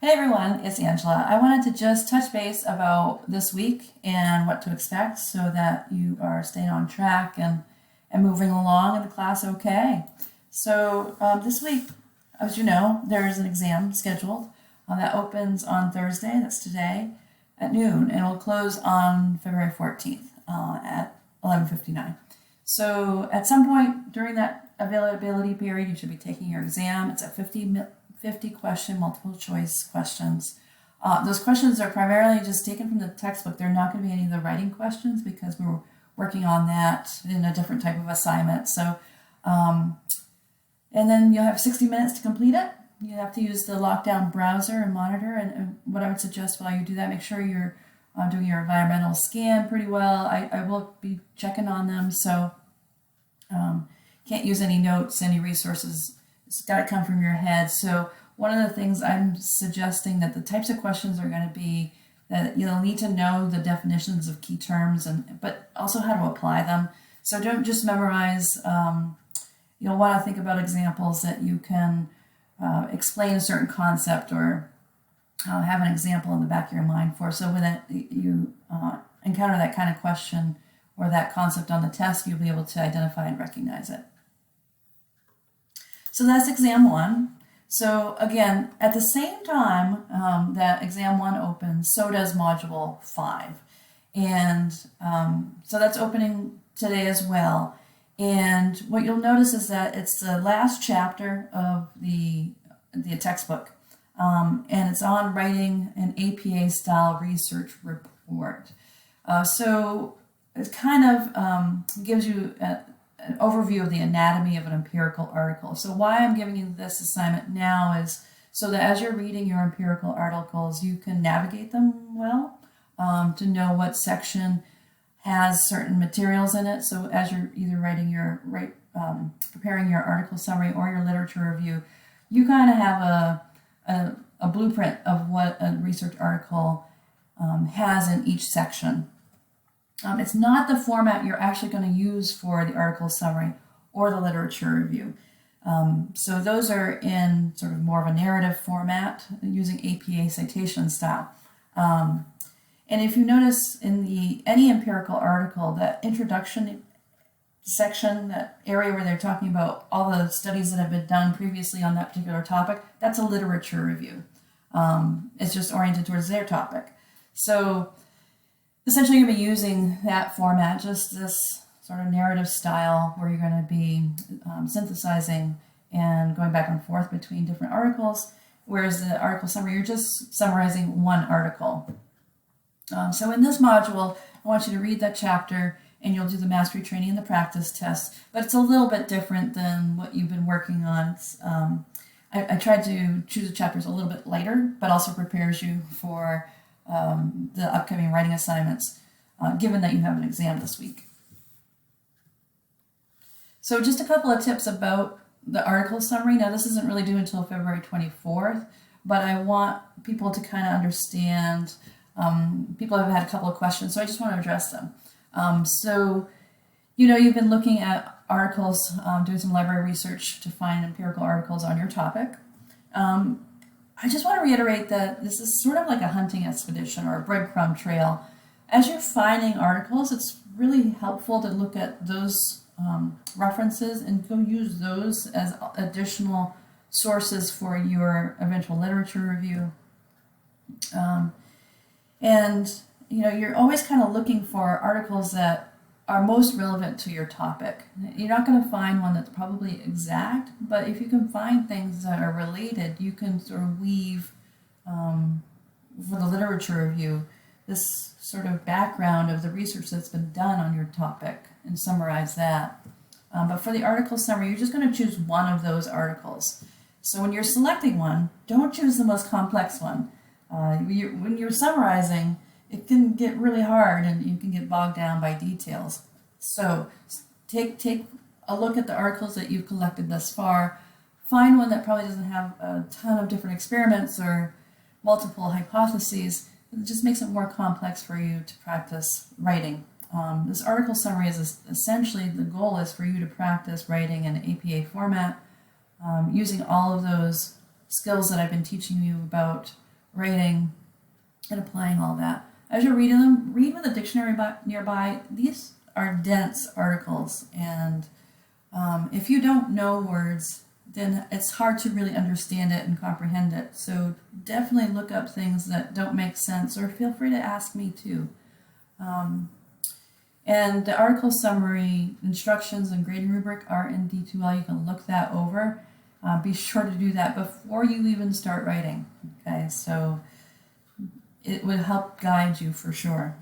Hey everyone, it's Angela. I wanted to just touch base about this week and what to expect so that you are staying on track and moving along in the class okay. This week, as you know, there's an exam scheduled that opens on Thursday, that's today, at noon, and will close on February 14th at 11:59. So at some point during that availability period, you should be taking your exam. It's a 50 question multiple choice questions. Those questions are primarily just taken from the textbook. They're not going to be any of the writing questions because we're working on that in a different type of assignment. And then you'll have 60 minutes to complete it. You have to use the lockdown browser and monitor. And what I would suggest while you do that, make sure you're doing your environmental scan pretty well. I will be checking on them, so can't use any notes, any resources. It's got to come from your head. So one of the things I'm suggesting that the types of questions are going to be that you'll need to know the definitions of key terms, but also how to apply them. So don't just memorize. You'll want to think about examples that you can explain a certain concept or have an example in the back of your mind for. So when you encounter that kind of question or that concept on the test, you'll be able to identify and recognize it. So that's exam one. So again, at the same time that exam one opens, so does module 5. And so that's opening today as well. And what you'll notice is that it's the last chapter of the textbook. And it's on writing an APA style research report. So it kind of gives you an overview of the anatomy of an empirical article. So why I'm giving you this assignment now is so that as you're reading your empirical articles, you can navigate them well, to know what section has certain materials in it. So as you're either preparing your article summary or your literature review, you kind of have a blueprint of what a research article has in each section. It's not the format you're actually going to use for the article summary or the literature review. So those are in sort of more of a narrative format using APA citation style. And if you notice in any empirical article, that introduction section, that area where they're talking about all the studies that have been done previously on that particular topic, that's a literature review. It's just oriented towards their topic. So essentially you're going to be using that format, just this sort of narrative style where you're going to be synthesizing and going back and forth between different articles, whereas the article summary, you're just summarizing one article. So in this module, I want you to read that chapter and you'll do the mastery training and the practice test, but it's a little bit different than what you've been working on. I tried to choose the chapters a little bit later, but also prepares you for the upcoming writing assignments, given that you have an exam this week. So just a couple of tips about the article summary. Now this isn't really due until February 24th, but I want people to kind of understand. People have had a couple of questions, so I just want to address them. You've been looking at articles, doing some library research to find empirical articles on your topic. I just want to reiterate that this is sort of like a hunting expedition or a breadcrumb trail. As you're finding articles, it's really helpful to look at those references and go use those as additional sources for your eventual literature review. You're always kind of looking for articles that are most relevant to your topic. You're not going to find one that's probably exact, but if you can find things that are related, you can sort of weave, for the literature review, this sort of background of the research that's been done on your topic and summarize that. But for the article summary, you're just going to choose one of those articles. So when you're selecting one, don't choose the most complex one. When you're summarizing, it can get really hard and you can get bogged down by details. So take a look at the articles that you've collected thus far. Find one that probably doesn't have a ton of different experiments or multiple hypotheses. It just makes it more complex for you to practice writing. This article summary is essentially, the goal is for you to practice writing in APA format, using all of those skills that I've been teaching you about writing, and applying all that. As you're reading them, read with a dictionary nearby. These are dense articles, and if you don't know words, then it's hard to really understand it and comprehend it. So definitely look up things that don't make sense, or feel free to ask me too. And the article summary, instructions, and grading rubric are in D2L. You can look that over. Be sure to do that before you even start writing. Okay, so it would help guide you for sure.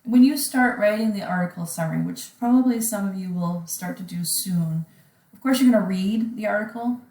When you start writing the article summary, which probably some of you will start to do soon, of course you're going to read the article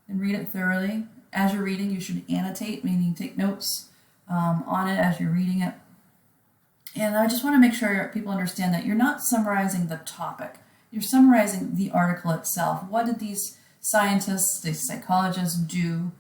and read it thoroughly. As you're reading, you should annotate, meaning take notes on it as you're reading it. And I just want to make sure people understand that you're not summarizing the topic. You're summarizing the article itself. What did these scientists, these psychologists do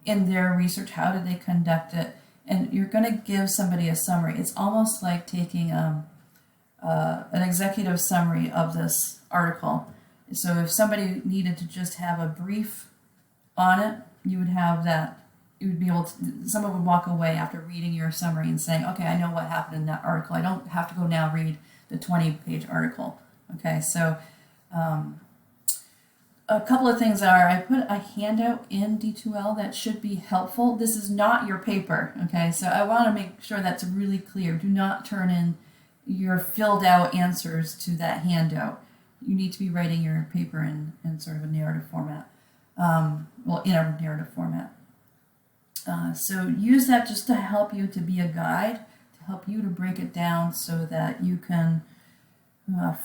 in their research? How did they conduct it? And you're going to give somebody a summary. It's almost like taking an executive summary of this article. So if somebody needed to just have a brief on it, you would have that. You would be able to, someone would walk away after reading your summary and saying, okay, I know what happened in that article. I don't have to go now read the 20-page article. Okay, so a couple of things are, I put a handout in D2L that should be helpful. This is not your paper, okay? So I want to make sure that's really clear. Do not turn in your filled out answers to that handout. You need to be writing your paper in sort of a narrative format. Well, in a narrative format. So use that just to help you, to be a guide, to help you to break it down so that you can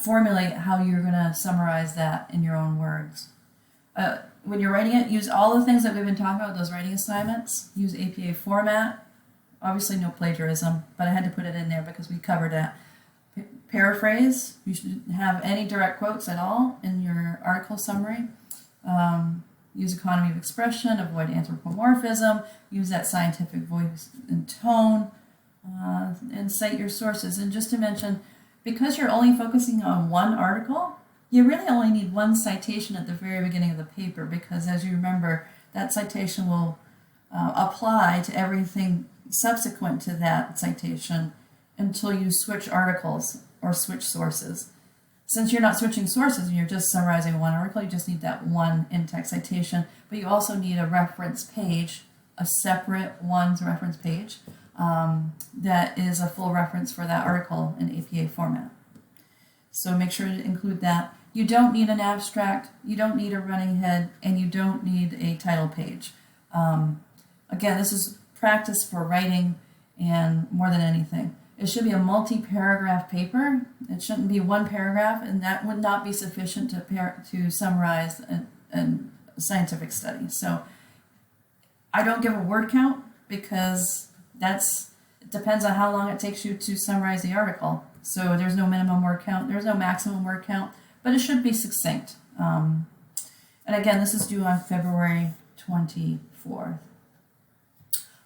formulate how you're going to summarize that in your own words. When you're writing it, use all the things that we've been talking about, those writing assignments. Use APA format. Obviously no plagiarism, but I had to put it in there because we covered that. Paraphrase. You should have any direct quotes at all in your article summary. Use economy of expression, avoid anthropomorphism, use that scientific voice and tone, and cite your sources. And just to mention, because you're only focusing on one article, you really only need one citation at the very beginning of the paper, because as you remember, that citation will apply to everything subsequent to that citation until you switch articles or switch sources. Since you're not switching sources and you're just summarizing one article, you just need that one in-text citation, but you also need a reference page, a separate one's reference page that is a full reference for that article in APA format. So make sure to include that. You don't need an abstract, you don't need a running head, and you don't need a title page. Again, this is practice for writing and more than anything. It should be a multi-paragraph paper. It shouldn't be one paragraph, and that would not be sufficient to summarize a scientific study. So I don't give a word count because it depends on how long it takes you to summarize the article. So there's no minimum word count, there's no maximum word count, but it should be succinct. And again, this is due on February 24th.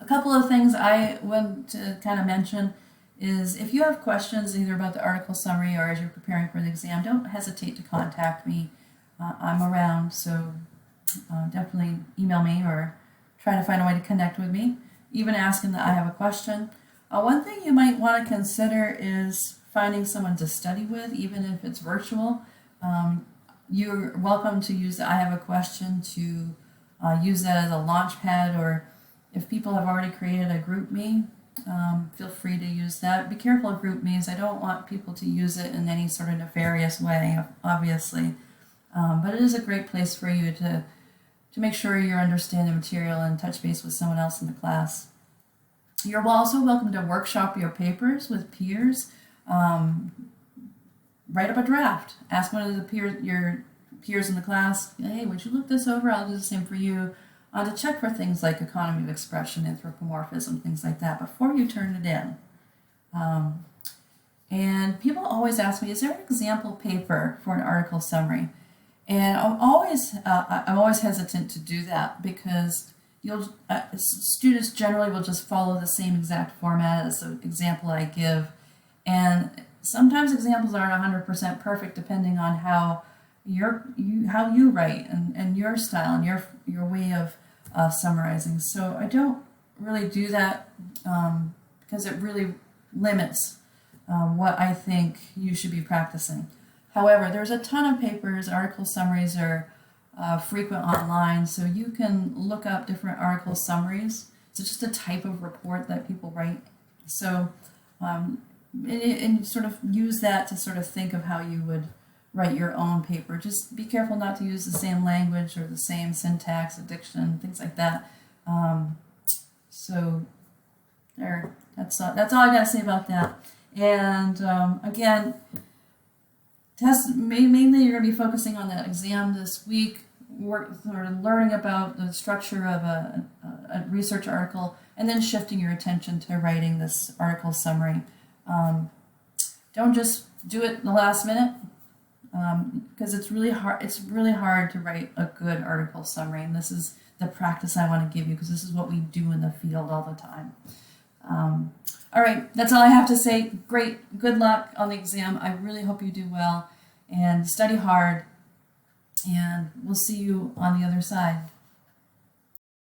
A couple of things I want to kind of mention is if you have questions either about the article summary or as you're preparing for the exam, don't hesitate to contact me. I'm around, so definitely email me or try to find a way to connect with me, even asking that I have a question. One thing you might want to consider is finding someone to study with, even if it's virtual. You're welcome to use the I have a question to use that as a launch pad, or if people have already created a GroupMe, feel free to use that. Be careful of GroupMes. I don't want people to use it in any sort of nefarious way, obviously. But it is a great place for you to make sure you're understanding the material and touch base with someone else in the class. You're also welcome to workshop your papers with peers. Write up a draft. Ask one of your peers in the class, hey, would you look this over? I'll do the same for you. To check for things like economy of expression, anthropomorphism, things like that before you turn it in. And people always ask me, is there an example paper for an article summary? And I'm always hesitant to do that because students generally will just follow the same exact format as the example I give. And sometimes examples aren't 100% perfect depending on how you write and your style and your way of summarizing. So I don't really do that because it really limits what I think you should be practicing. However, there's a ton of papers, article summaries are frequent online, so you can look up different article summaries. It's just a type of report that people write. So, and sort of use that to sort of think of how you would write your own paper. Just be careful not to use the same language or the same syntax, diction, things like that. So there, that's all I got to say about that. And again, mainly you're going to be focusing on the exam this week, sort of learning about the structure of a research article, and then shifting your attention to writing this article summary. Don't just do it in the last minute, because it's really hard. It's really hard to write a good article summary, and this is the practice I want to give you, because this is what we do in the field all the time. All right, that's all I have to say. Great, good luck on the exam. I really hope you do well, and study hard, and we'll see you on the other side.